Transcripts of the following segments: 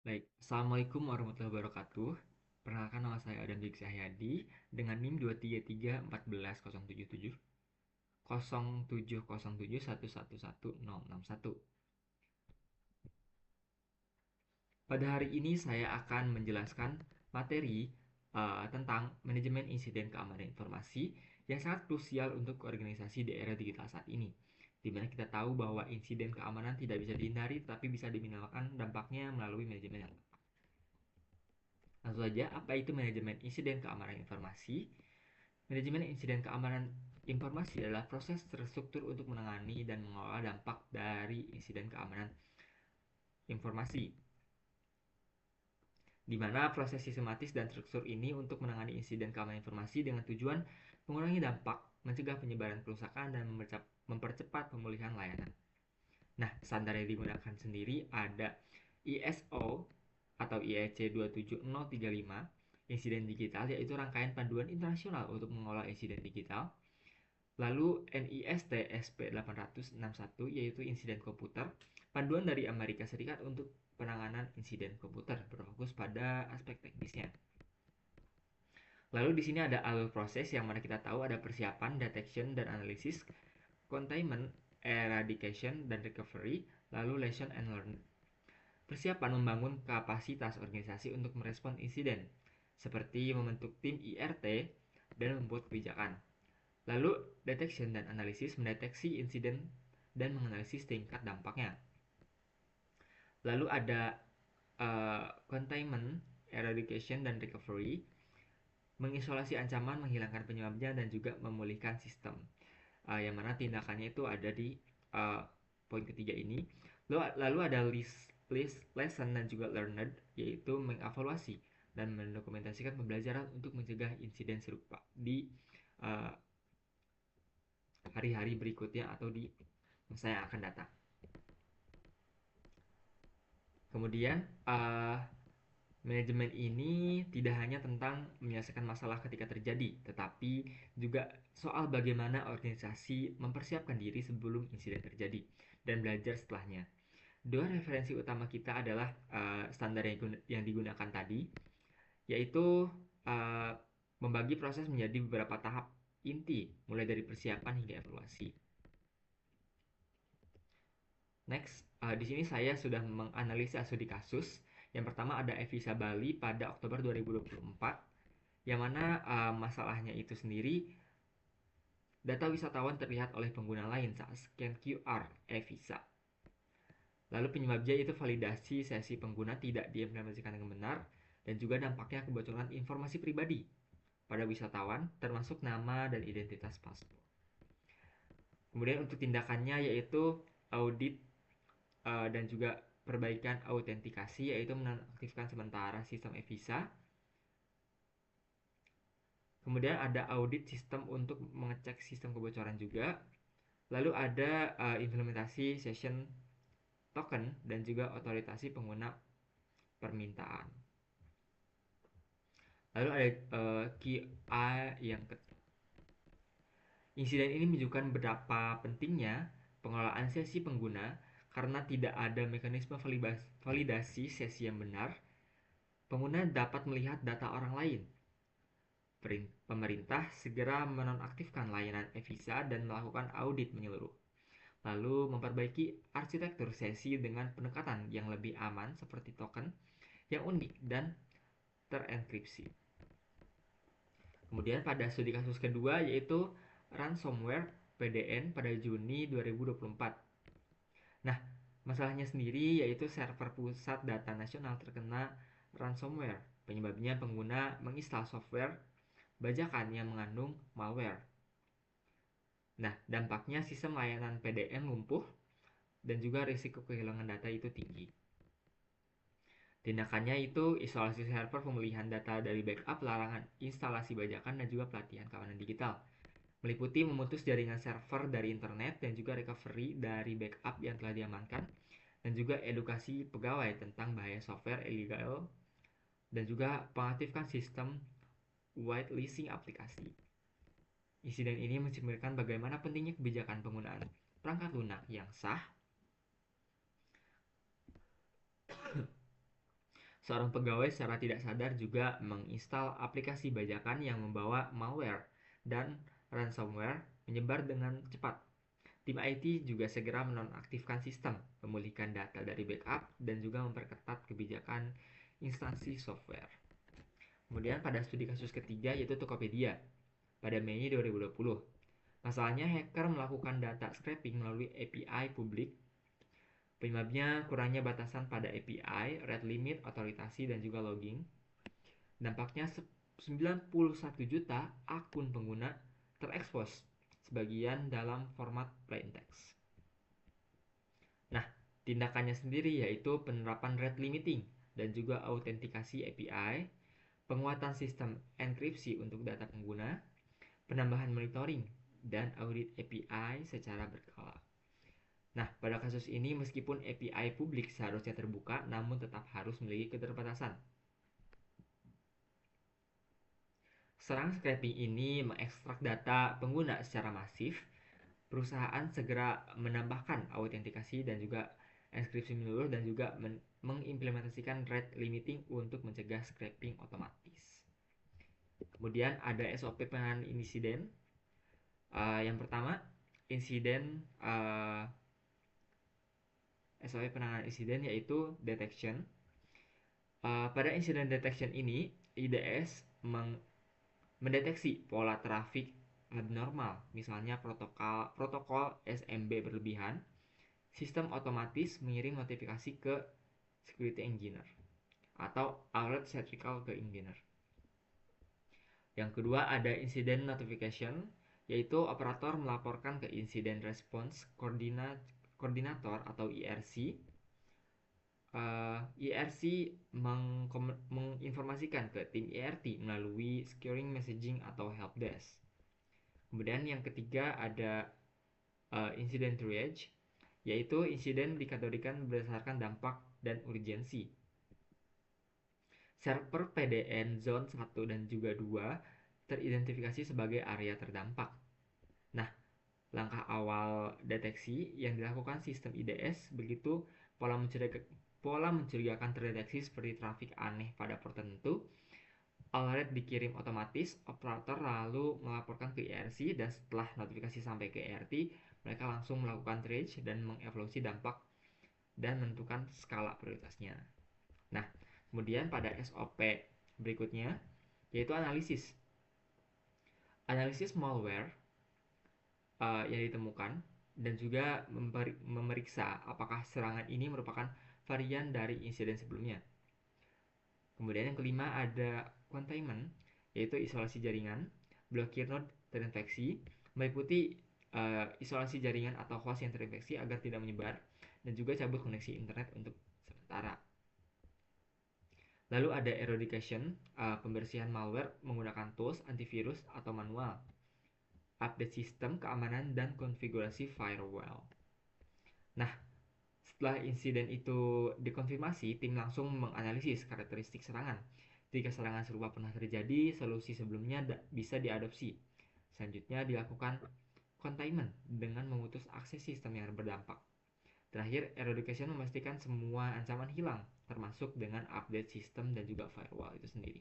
Baik, Assalamualaikum warahmatullahi wabarakatuh. Perkenalkan nama saya Adam Dik Cahyadi dengan NIM 233141077 07071111061. Pada hari ini saya akan menjelaskan materi tentang manajemen insiden keamanan informasi yang sangat krusial untuk organisasi di era digital saat ini. Di mana kita tahu bahwa insiden keamanan tidak bisa dihindari, tapi bisa diminimalkan dampaknya melalui manajemen yang tepat. Langsung saja, apa itu manajemen insiden keamanan informasi? Manajemen insiden keamanan informasi adalah proses terstruktur untuk menangani dan mengelola dampak dari insiden keamanan informasi, di mana proses sistematis dan struktur ini untuk menangani insiden keamanan informasi dengan tujuan mengurangi dampak, mencegah penyebaran kerusakan, dan mempercepat pemulihan layanan. Nah, standar yang digunakan sendiri ada ISO atau IEC 27035, insiden digital, yaitu rangkaian panduan internasional untuk mengelola insiden digital. Lalu NIST SP861, yaitu insiden komputer, panduan dari Amerika Serikat untuk penanganan insiden komputer, berfokus pada aspek teknisnya. Lalu di sini ada alur proses yang mana kita tahu ada persiapan, detection dan analisis, containment, eradication dan recovery, lalu lesson and learn. Persiapan membangun kapasitas organisasi untuk merespon insiden, seperti membentuk tim IRT dan membuat kebijakan. Lalu, detection dan analisis mendeteksi insiden dan menganalisis tingkat dampaknya. Lalu ada containment, eradication, dan recovery, mengisolasi ancaman, menghilangkan penyebabnya, dan juga memulihkan sistem. Yang mana tindakannya itu ada di uh, poin ketiga ini. Lalu ada lesson dan juga learned, yaitu mengevaluasi dan mendokumentasikan pembelajaran untuk mencegah insiden serupa di uh, hari-hari berikutnya atau di masa yang akan datang. Kemudian, manajemen ini tidak hanya tentang menyelesaikan masalah ketika terjadi, tetapi juga soal bagaimana organisasi mempersiapkan diri sebelum insiden terjadi dan belajar setelahnya. Dua referensi utama kita adalah standar yang digunakan tadi, yaitu uh, membagi proses menjadi beberapa tahap inti, mulai dari persiapan hingga evaluasi. Next, di sini saya sudah menganalisa studi kasus. Yang pertama ada Evisa Bali pada Oktober 2024, yang mana masalahnya itu sendiri, data wisatawan terlihat oleh pengguna lain saat scan QR e-visa. Lalu penyebabnya itu validasi sesi pengguna tidak diimplementasikan dengan benar, dan juga dampaknya kebocoran informasi pribadi pada wisatawan, termasuk nama dan identitas paspor. Kemudian untuk tindakannya yaitu audit dan juga perbaikan autentikasi, yaitu menonaktifkan sementara sistem e-visa. Kemudian ada audit sistem untuk mengecek sistem kebocoran juga. Lalu ada implementasi session token dan juga otorisasi pengguna permintaan. Lalu ada QA yang insiden ini menunjukkan betapa pentingnya pengelolaan sesi pengguna karena tidak ada mekanisme validasi sesi yang benar. Pengguna dapat melihat data orang lain. Pemerintah segera menonaktifkan layanan e-visa dan melakukan audit menyeluruh. Lalu memperbaiki arsitektur sesi dengan pendekatan yang lebih aman seperti token yang unik dan terenkripsi. Kemudian pada studi kasus kedua yaitu ransomware PDN pada Juni 2024. Nah, masalahnya sendiri yaitu server pusat data nasional terkena ransomware. Penyebabnya pengguna menginstal software bajakan yang mengandung malware. Nah, dampaknya sistem layanan PDN lumpuh dan juga risiko kehilangan data itu tinggi. Tindakannya itu isolasi server, pemulihan data dari backup, larangan instalasi bajakan, dan juga pelatihan keamanan digital. Meliputi memutus jaringan server dari internet dan juga recovery dari backup yang telah diamankan, dan juga edukasi pegawai tentang bahaya software ilegal, dan juga pengaktifkan sistem whitelisting aplikasi. Insiden ini mencerminkan bagaimana pentingnya kebijakan penggunaan perangkat lunak yang sah Seorang pegawai secara tidak sadar juga menginstal aplikasi bajakan yang membawa malware dan ransomware menyebar dengan cepat. Tim IT juga segera menonaktifkan sistem, memulihkan data dari backup, dan juga memperketat kebijakan instansi software. Kemudian pada studi kasus ketiga yaitu Tokopedia pada Mei 2020. Masalahnya hacker melakukan data scraping melalui API publik. Penyebabnya kurangnya batasan pada API, rate limit, otorisasi, dan juga logging. Dampaknya 91 juta akun pengguna terekspos, sebagian dalam format plain text. Nah, tindakannya sendiri yaitu penerapan rate limiting dan juga autentikasi API, penguatan sistem enkripsi untuk data pengguna, penambahan monitoring, dan audit API secara berkala. Nah, pada kasus ini meskipun API publik seharusnya terbuka, namun tetap harus memiliki keterbatasan. Serangan scraping ini mengekstrak data pengguna secara masif. Perusahaan segera menambahkan autentikasi dan juga enkripsi menyeluruh dan juga mengimplementasikan rate limiting untuk mencegah scraping otomatis. Kemudian ada SOP penanganan insiden. Yang pertama, SOP penanganan insiden yaitu detection. Pada insiden detection ini, IDS mendeteksi pola trafik abnormal, misalnya protokol SMB berlebihan. Sistem otomatis mengirim notifikasi ke security engineer atau alert central ke engineer. Yang kedua ada incident notification, yaitu operator melaporkan ke incident response koordinator atau IRC. IRC menginformasikan ke tim IRT melalui securing messaging atau helpdesk. Kemudian yang ketiga ada incident triage, yaitu insiden dikategorikan berdasarkan dampak dan urgensi. Server PDN Zone 1 dan juga 2 teridentifikasi sebagai area terdampak. Nah, langkah awal deteksi yang dilakukan sistem IDS begitu pola mencurigakan terdeteksi seperti trafik aneh pada port tertentu, alert dikirim otomatis, operator lalu melaporkan ke IRC dan setelah notifikasi sampai ke IRT, mereka langsung melakukan triage dan mengevaluasi dampak dan menentukan skala prioritasnya. Nah, kemudian pada SOP berikutnya yaitu analisis. Analisis malware yang ditemukan dan juga memeriksa apakah serangan ini merupakan varian dari insiden sebelumnya. Kemudian yang kelima ada containment, yaitu isolasi jaringan, blokir node terinfeksi, meliputi isolasi jaringan atau host yang terinfeksi agar tidak menyebar, dan juga cabut koneksi internet untuk sementara. Lalu ada eradication, pembersihan malware menggunakan tools antivirus atau manual, update sistem keamanan dan konfigurasi firewall. Nah, setelah insiden itu dikonfirmasi, tim langsung menganalisis karakteristik serangan. Jika serangan serupa pernah terjadi, solusi sebelumnya bisa diadopsi. Selanjutnya dilakukan containment dengan memutus akses sistem yang berdampak. Terakhir, eradication memastikan semua ancaman hilang, termasuk dengan update sistem dan juga firewall itu sendiri.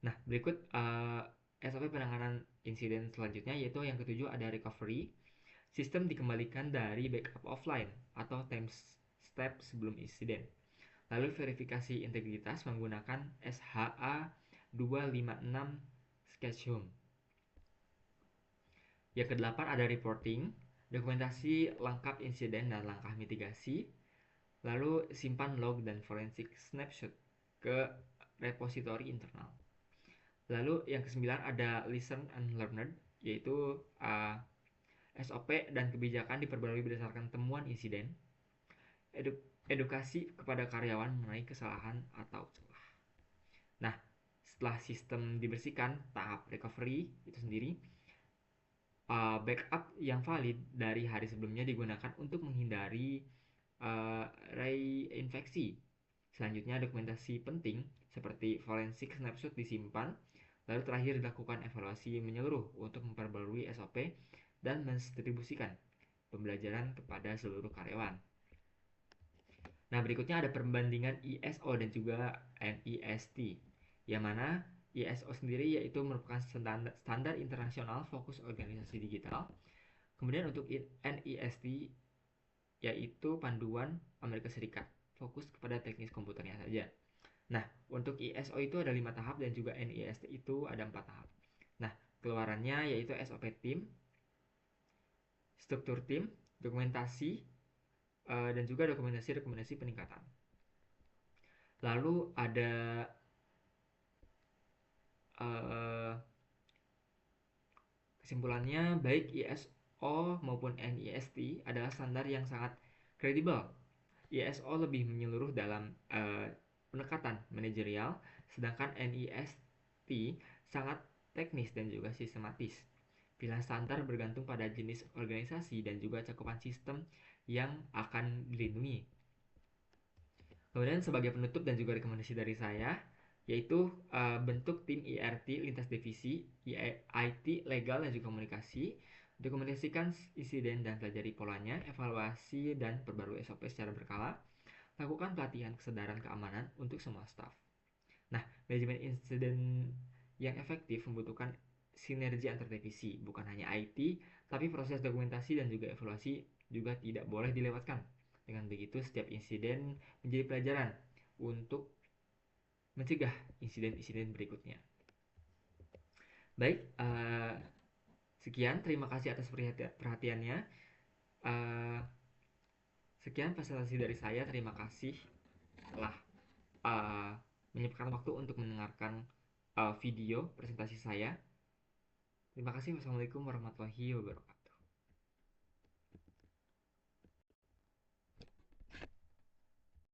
Nah, berikut SOP penanganan insiden selanjutnya, yaitu yang ketujuh ada recovery. Sistem dikembalikan dari backup offline atau time step sebelum insiden. Lalu verifikasi integritas menggunakan SHA 256 Sketch Home. Yang kedelapan ada reporting, dokumentasi lengkap insiden dan langkah mitigasi. Lalu simpan log dan forensic snapshot ke repositori internal. Lalu yang kesembilan ada listen and learn, yaitu SOP dan kebijakan diperbarui berdasarkan temuan insiden. Edukasi kepada karyawan mengenai kesalahan atau celah. Nah, setelah sistem dibersihkan, tahap recovery itu sendiri, backup yang valid dari hari sebelumnya digunakan untuk menghindari reinfeksi. Selanjutnya dokumentasi penting seperti forensic snapshot disimpan. Lalu terakhir dilakukan evaluasi menyeluruh untuk memperbarui SOP dan mendistribusikan pembelajaran kepada seluruh karyawan. Nah, berikutnya ada perbandingan ISO dan juga NIST, yang mana ISO sendiri yaitu merupakan standar internasional fokus organisasi digital. Kemudian untuk NIST yaitu panduan Amerika Serikat, fokus kepada teknis komputernya saja. Nah, untuk ISO itu ada 5 tahap dan juga NIST itu ada 4 tahap. Nah, keluarannya yaitu SOP tim, struktur tim, dokumentasi, dan juga rekomendasi-rekomendasi peningkatan. Lalu ada uh, kesimpulannya, baik ISO maupun NIST adalah standar yang sangat kredibel. ISO lebih menyeluruh dalam pendekatan manajerial, sedangkan NIST sangat teknis dan juga sistematis. Pilihan standar bergantung pada jenis organisasi dan juga cakupan sistem yang akan dilindungi. Kemudian sebagai penutup dan juga rekomendasi dari saya, yaitu bentuk tim IRT lintas divisi, IT, legal dan juga komunikasi, dokumentasikan insiden dan pelajari polanya, evaluasi dan perbarui SOP secara berkala, lakukan pelatihan kesadaran keamanan untuk semua staf. Nah, manajemen insiden yang efektif membutuhkan sinergi antar divisi, bukan hanya IT, tapi proses dokumentasi dan juga evaluasi juga tidak boleh dilewatkan. Dengan begitu, setiap insiden menjadi pelajaran untuk mencegah insiden-insiden berikutnya. Baik, sekian. Terima kasih atas perhatiannya. Uh, Sekian presentasi dari saya. Terima kasih telah uh, menyempatkan waktu untuk mendengarkan video presentasi saya. Terima kasih. Wassalamualaikum warahmatullahi wabarakatuh.